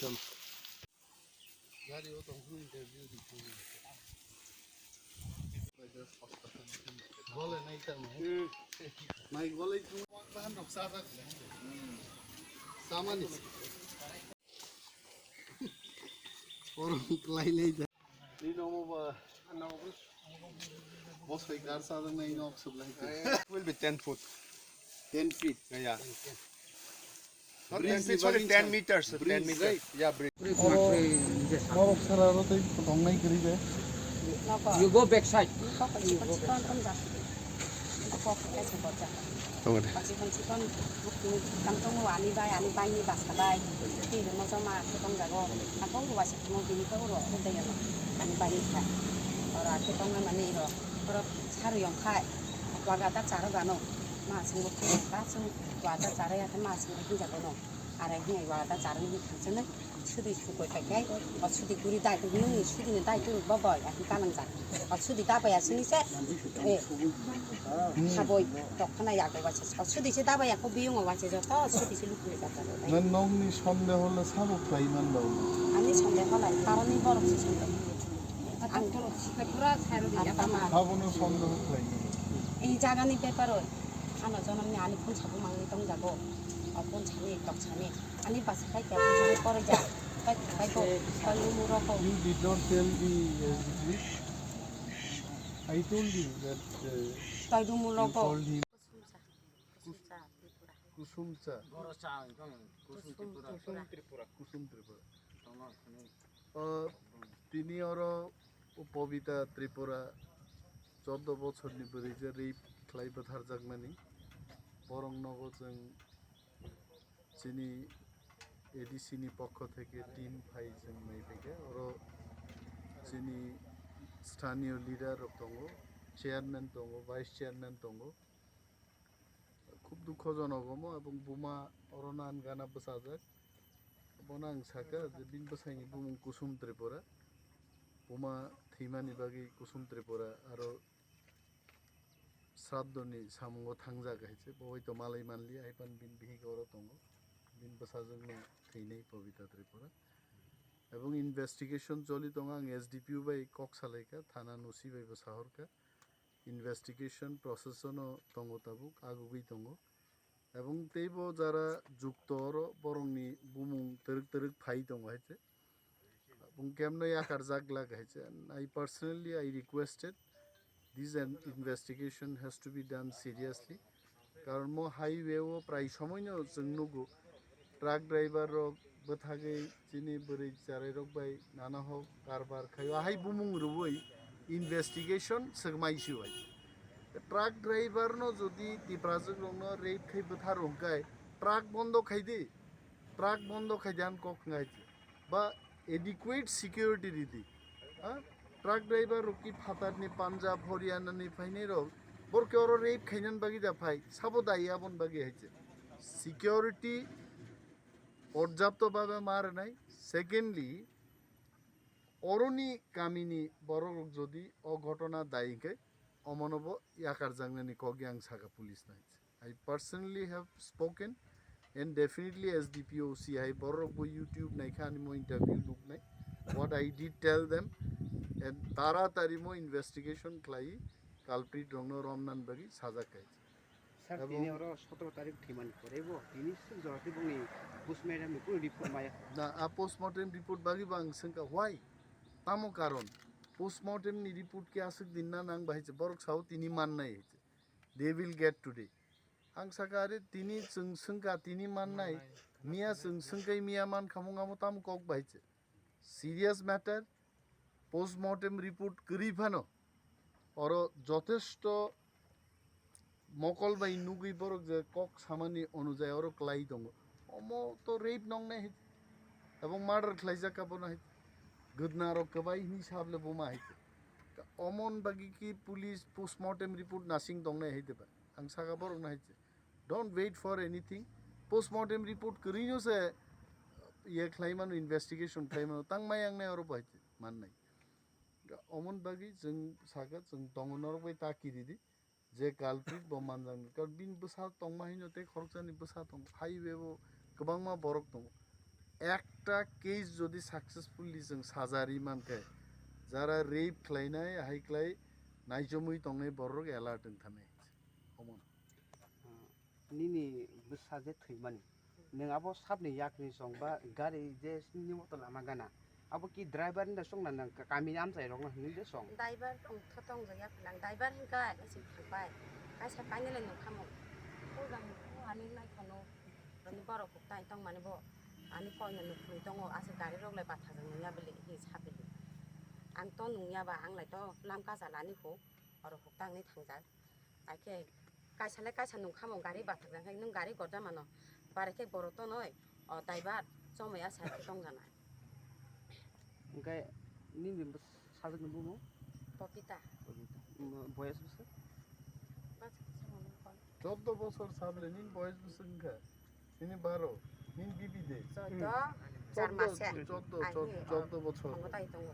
चल गाड़ी वो तो हम इंटरव्यू दिखो बोले नहीं था मैं बोले तुम बाहर नक्शा था सामान और लाई ले जा नहीं नॉमो बस कोई कार साधन नहीं नॉक सब like will be 10 foot. 10 feet Yeah. Not Bridge 10 feet, sorry, dividing 10 side. meters. Bridge, 10 meters. right? Yeah, bridge. और सारा रो तो तोंग नहीं करी बे You go back side. 수디 죽고 있게 수디 구리 다 그는 수디는 다 그 먹어 야 까는 자 수디 다 봐야 스니세 예 사보이 또 하나 약을 와서 수디 지 다 봐야 그 비용을 와서 또 수디 지 루프를 갖다로 난 너무 선대 홀라 사복 파이만 나오 아니 선대 하나 다른 거 없이 선대 안 그렇 티프라 사로 약간 사복은 선대 파이 이 자간이 빼빠로 하나 저놈이 아니 폰 잡고 막니 똥 자고 폰 참이 떡 참이 아니 봤을 때 그냥 버리자 아이고 빨리 물어보 You did not tell the I told you that 빨리 you 물어보 called him kusumsa Kusum Tripura তিনি আরো পবিতা Tripura 14 বছরनि बोरैजा rape खालायबाय थारजागमानि বরং নগরजों যিনি এডিসিनि পক্ষ থেকে টিম ফাইजों नायफैगे आरो যিনি স্থানীয় লিডার दङ চেয়ারম্যান दङ ভাইস চেয়ারম্যান दङ খুব দুঃখজনক এবং বুমা অরনান গানা বসাজাক বনাং সাকা যে বিন বসাইনি বুমুং কুসুম ত্রিপুরা বুমা থিমানি বাগি কুসুম ত্রিপুরা आरो শ্রাদ্ধনি সামঙ্গ থাংজা গাইছে বয়তো মালাই মানলি আইপান বিন বিহিগর दङ बिन बसाजोंनो थैनाय पविता त्रिपुरा এবং ইনভেস্টিগেশন চলি দङ आं एसडीपीओ बाय कक्सालायका थाना नसि बाय बसाहरका ইনভেস্টিগেশন প্রসেসनो दङ ताबुक आगुगै दङ এবং তেইবো যারা যুক্ত অর বরংনি বুমুং তরক তরক ফাই দङ হাইছে এবং কেমনে আকার জাগলা গাইছে I personally I requested this investigation has to be done seriously কারণ মো হাইওয়ে ও প্রায় সময়नो जों नुगो ट्राक ड्राइवर रक बथागै जिनि बोरै जारै रक बाय नाना हक कारबार खायो हाय बुमुं रुबै इनभेस्टिगेशन सगमाइसुबाय ट्राक ड्राइवर नो जदि तिप्राजों रंनो रेप खै बथार हंकाय ट्राक बंद खायदि ट्राक बंद खायदान कक गायति बा एडिकुएट सिकिउरिटी रिदि ट्राक ड्राइवर रकी फातारनि पान्जाब हरियाणानि फाइनै रक बरके अर रेप खायनान बागि दा फाय साबो दायाबन बागि हायचे सिकिउरिटी पर्याप्तभावे मार नाय सेकेंडली अरनि गामिनि बरक जदि अघटना दायिके अमनब याकार जांगनानि कग्यां सागा पुलिस नाय I personally have spoken and definitely SDPO सी हाय बरक बो यूट्यूब नायखानि मो इंटरव्यू नुकनाय what I did tell them and तारातारि मो इन्वेस्टिगेशन खालाय कालप्रिट रंनो रमनान बागि साजा खाय Sir, তিনি ওরা 17 তারিখ ঠিমান করেব তিনি জরতি বুনি পোস্টমর্টম রিপোর্ট রিপোর্ট মায়া ना आ पोस्टमार्टम रिपोर्ट बागि बांग संका व्हाई तामो कारण पोस्टमार्टम नि रिपोर्ट के आसक दिनना नांग बाहिचे बरक साव तिनी माननाय हेचे दे विल गेट टुडे आं साका आरे तिनी संका तिनी माननाय मिया संकै मिया मान खामुंगामो ताम कक बाहिचे सीरियस मैटर पोस्टमार्टम रिपोर्ट करिफानो और যথেষ্ট मकल बाय नुगै बरक जे कक सामानि अनुजाय और क्लाई दङ अमो तो रेप नंगनाय এবং মার্ডার খাইজা কাবো না গদনা আর কবাই হিসাবলে বোমা হাইতে অমন বাগি কি পুলিশ পোস্টমর্টেম রিপোর্ট নাসিং দংনাই হাইতে বা আং সাগা বরং না হাইতে don't wait for anything postmortem report করিনো সে ইয়ে খাইমানো ইনভেস্টিগেশন খাইমানো তাং মাই आंनाय और बायते माननाय अमन बागि जों सागा जों दंगनर बाय ताकि दिदि जे कालप्रिट बमान जां कार बिन बसा तंमा हिनो ते खरकजानि बसा दं हाइवे गोबां मा बरक दं একটা কেস যদি সাকসেসফুলি जों साजारि मानखै যারা रेप खालायनाय हायख्लाय नायजोमै दङै बरक एलार्ट थानाय हमन निनि बोसाजे थैमानि नोंआबो साबनि याकनि संबा गारि जे सिनि मत लामा गाना आबो कि ड्राइवर नि संना नों कामि आमसाय रंना नि जे सं ड्राइवर थतंग जया फलां ड्राइवर हिंगा एसे थांबाय गासा पाइनेल नु खामो ओगां आनि नाय खनो रनि बरक ताइ तंग माने बो आनि कयन नु फुइ दङ आसे गारि रगलाय बाथा जों नया बेले हि साबेले आं तो नुयाबा आंलाय तो लाम गाजा लानिखौ अर हुक्तांनि थांजा आखे काइसालाय काइसा नु खामो गारि बाथा जों नों गारि गजा मानो बारेखे बरतो नय अ ड्राइवर जमया सा दं जाना ओंखाय निनि साजो नु बुमो पपिता बयस बस बास समनो कल 14 বছর সাবলে নিন বয়স বসংখা নিনি 12 নিন বিবি দে जय तो चार मासे 14 বছর अंगो ताइ दङ